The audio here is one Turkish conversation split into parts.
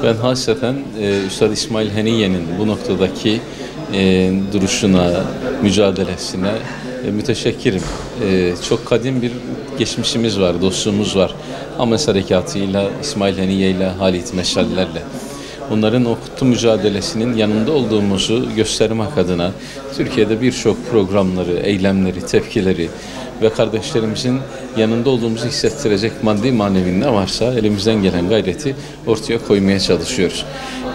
Ben hasreten Üstad İsmail Haniye'nin bu noktadaki duruşuna, mücadelesine müteşekkirim. Çok kadim bir geçmişimiz var, dostluğumuz var. Hamas Harekatı'yla, İsmail Haniye ile, Halit Meşallerle. Onların o kutlu mücadelesinin yanında olduğumuzu göstermek adına Türkiye'de birçok programları, eylemleri, tepkileri ve kardeşlerimizin yanında olduğumuzu hissettirecek maddi manevi ne varsa elimizden gelen gayreti ortaya koymaya çalışıyoruz.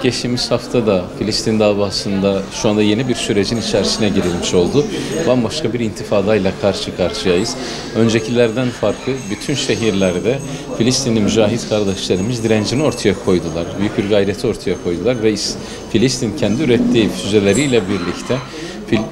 Geçtiğimiz hafta da Filistin davasında şu anda yeni bir sürecin içerisine girilmiş oldu. Bambaşka bir intifadayla karşı karşıyayız. Öncekilerden farkı bütün şehirlerde Filistinli mücahit kardeşlerimiz direncini ortaya koydular. Büyük bir gayreti ortaya koydular ve Filistin kendi ürettiği füzeleriyle birlikte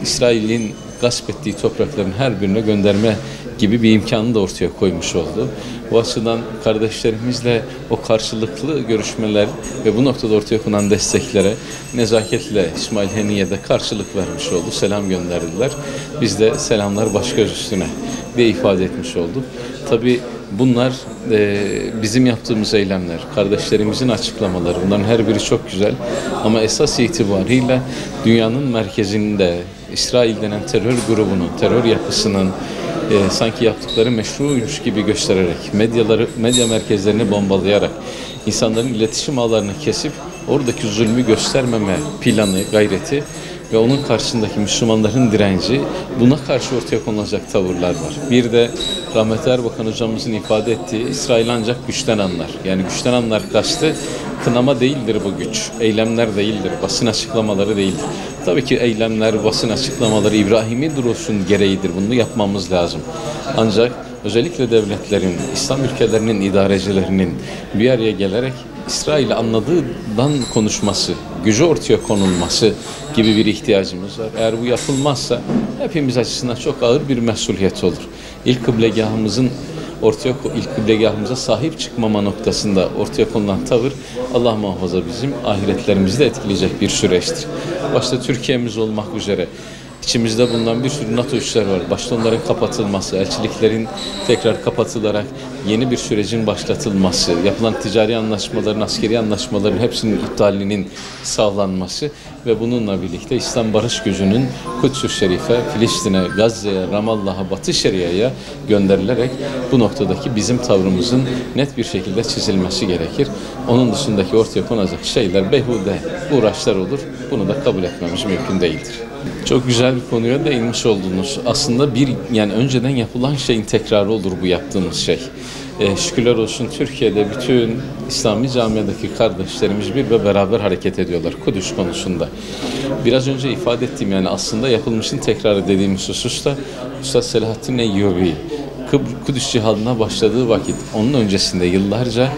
İsrail'in gasp ettiği toprakların her birine gönderme gibi bir imkanı da ortaya koymuş oldu. Bu açıdan kardeşlerimizle o karşılıklı görüşmeler ve bu noktada ortaya konan desteklere nezaketle İsmail Haniye'de karşılık vermiş oldu. Selam gönderdiler. Biz de selamlar baş göz üstüne diye ifade etmiş olduk. Tabii bunlar bizim yaptığımız eylemler, kardeşlerimizin açıklamaları, bunların her biri çok güzel. Ama esas itibariyle dünyanın merkezinde İsrail denen terör grubunun, terör yapısının sanki yaptıkları meşruymuş gibi göstererek, medya merkezlerini bombalayarak, insanların iletişim ağlarını kesip oradaki zulmü göstermeme planı, gayreti ve onun karşısındaki Müslümanların direnci, buna karşı ortaya konulacak tavırlar var. Bir de rahmetli Erbakan hocamızın ifade ettiği İsrail ancak güçten anlar. Yani güçten anlar kastı kınama değildir bu güç. Eylemler değildir, basın açıklamaları değildir. Tabii ki eylemler, basın açıklamaları İbrahimi duruşun gereğidir. Bunu yapmamız lazım. Ancak özellikle devletlerin, İslam ülkelerinin idarecilerinin bir araya gelerek İsrail'i anladığından konuşması, gücü ortaya konulması gibi bir ihtiyacımız var. Eğer bu yapılmazsa hepimiz açısından çok ağır bir mesuliyet olur. İlk kıblegahımıza sahip çıkmama noktasında ortaya konulan tavır Allah muhafaza bizim ahiretlerimizi de etkileyecek bir süreçtir. Başta Türkiye'miz olmak üzere İçimizde bulunan bir sürü NATO üsleri var. Başta onların kapatılması, elçiliklerin tekrar kapatılarak yeni bir sürecin başlatılması, yapılan ticari anlaşmaların, askeri anlaşmaların hepsinin iptalinin sağlanması ve bununla birlikte İslam barış gücünün Kudüs-ü Şerif'e, Filistin'e, Gazze'ye, Ramallah'a, Batı Şeria'ya gönderilerek bu noktadaki bizim tavrımızın net bir şekilde çizilmesi gerekir. Onun dışındaki ortaya konacak şeyler beyhude uğraşlar olur. Bunu da kabul etmemiz mümkün değildir. Çok güzel bir konuya değinmiş oldunuz. Aslında yani önceden yapılan şeyin tekrarı olur bu yaptığımız şey. Şükürler olsun Türkiye'de bütün İslami camiadaki kardeşlerimiz bir ve beraber hareket ediyorlar Kudüs konusunda. Biraz önce ifade ettiğim yani aslında yapılmışın tekrarı dediğimiz hususta Üstad Selahaddin Eyyubi Kudüs cihadına başladığı vakit onun öncesinde yıllarca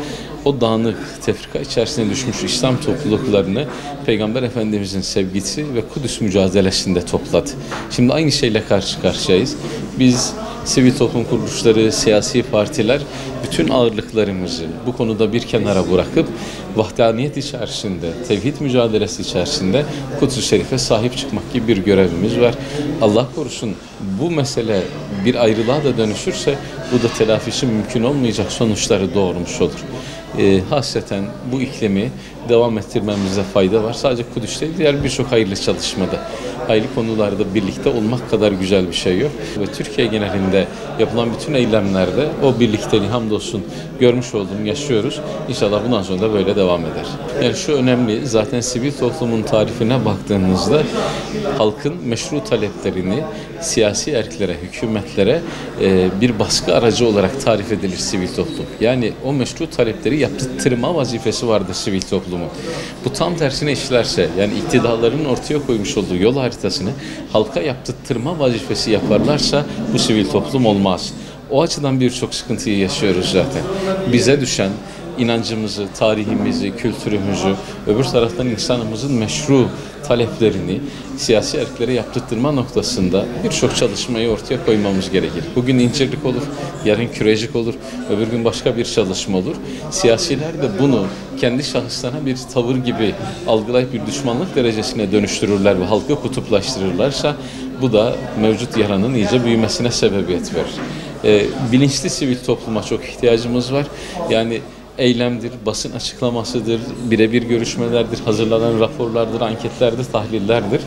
o dağınık, tefrika içerisine düşmüş İslam topluluklarını Peygamber Efendimizin sevgisi ve Kudüs mücadelesinde topladı. Şimdi aynı şeyle karşı karşıyayız. Biz sivil toplum kuruluşları, siyasi partiler bütün ağırlıklarımızı bu konuda bir kenara bırakıp vahdaniyet içerisinde, tevhid mücadelesi içerisinde Kudüs-ü Şerif'e sahip çıkmak gibi bir görevimiz var. Allah korusun bu mesele bir ayrılığa da dönüşürse bu da telafisi mümkün olmayacak sonuçları doğurmuş olur. Hasreten bu iklimi devam ettirmemizde fayda var. Sadece Kudüs değil, diğer birçok hayırlı çalışmada, hayırlı konularda birlikte olmak kadar güzel bir şey yok. Ve Türkiye genelinde yapılan bütün eylemlerde o birlikteliği hamdolsun görmüş olduğum yaşıyoruz. İnşallah bundan sonra da böyle devam eder. Yani şu önemli, zaten sivil toplumun tarifine baktığımızda halkın meşru taleplerini siyasi erklere, hükümetlere bir baskı aracı olarak tarif edilir sivil toplum. Yani o meşru talepleri yaptırma vazifesi vardır sivil toplumun. Bu tam tersine işlerse, yani iktidarların ortaya koymuş olduğu yol haritasını halka yaptırma vazifesi yaparlarsa bu sivil toplum olmaz. O açıdan birçok sıkıntıyı yaşıyoruz zaten. Bize düşen inancımızı, tarihimizi, kültürümüzü, öbür taraftan insanımızın meşru taleplerini siyasi erklere yaptırtma noktasında birçok çalışmayı ortaya koymamız gerekir. Bugün incirlik olur, yarın kürecik olur, öbür gün başka bir çalışma olur. Siyasiler de bunu kendi şahıslarına bir tavır gibi algılayıp bir düşmanlık derecesine dönüştürürler ve halkı kutuplaştırırlarsa bu da mevcut yaranın iyice büyümesine sebebiyet verir. Bilinçli sivil topluma çok ihtiyacımız var. Yani eylemdir, basın açıklamasıdır, birebir görüşmelerdir, hazırlanan raporlardır, anketlerdir, tahlillerdir.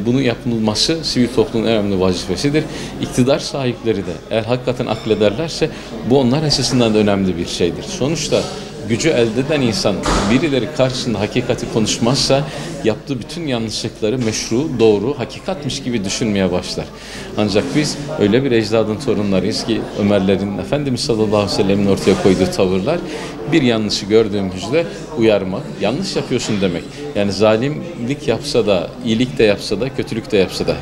Bunun yapılması sivil toplumun en önemli vazifesidir. İktidar sahipleri de eğer hakikaten aklederlerse bu onlar açısından da önemli bir şeydir. Sonuçta gücü elde eden insan birileri karşısında hakikati konuşmazsa yaptığı bütün yanlışlıkları meşru, doğru, hakikatmiş gibi düşünmeye başlar. Ancak biz öyle bir ecdadın torunlarıyız ki Ömerlerin, Efendimiz sallallahu aleyhi ve sellem'in ortaya koyduğu tavırlar bir yanlışı gördüğümüzde uyarmak, yanlış yapıyorsun demek. Yani zalimlik yapsa da, iyilik de yapsa da, kötülük de yapsa da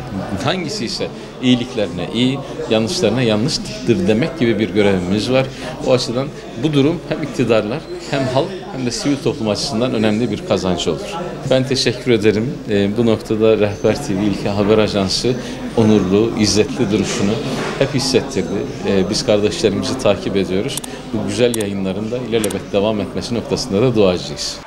hangisi ise iyiliklerine iyi, yanlışlarına yanlıştır demek gibi bir görevimiz var. O açıdan bu durum hem iktidarlar hem halk hem de sivil toplum açısından önemli bir kazanç olur. Ben teşekkür ederim. Bu noktada Rehber TV İlke Haber Ajansı onurlu, izzetli duruşunu hep hissettirdi. Biz kardeşlerimizi takip ediyoruz. Bu güzel yayınların da ilelebet devam etmesi noktasında da duacıyız.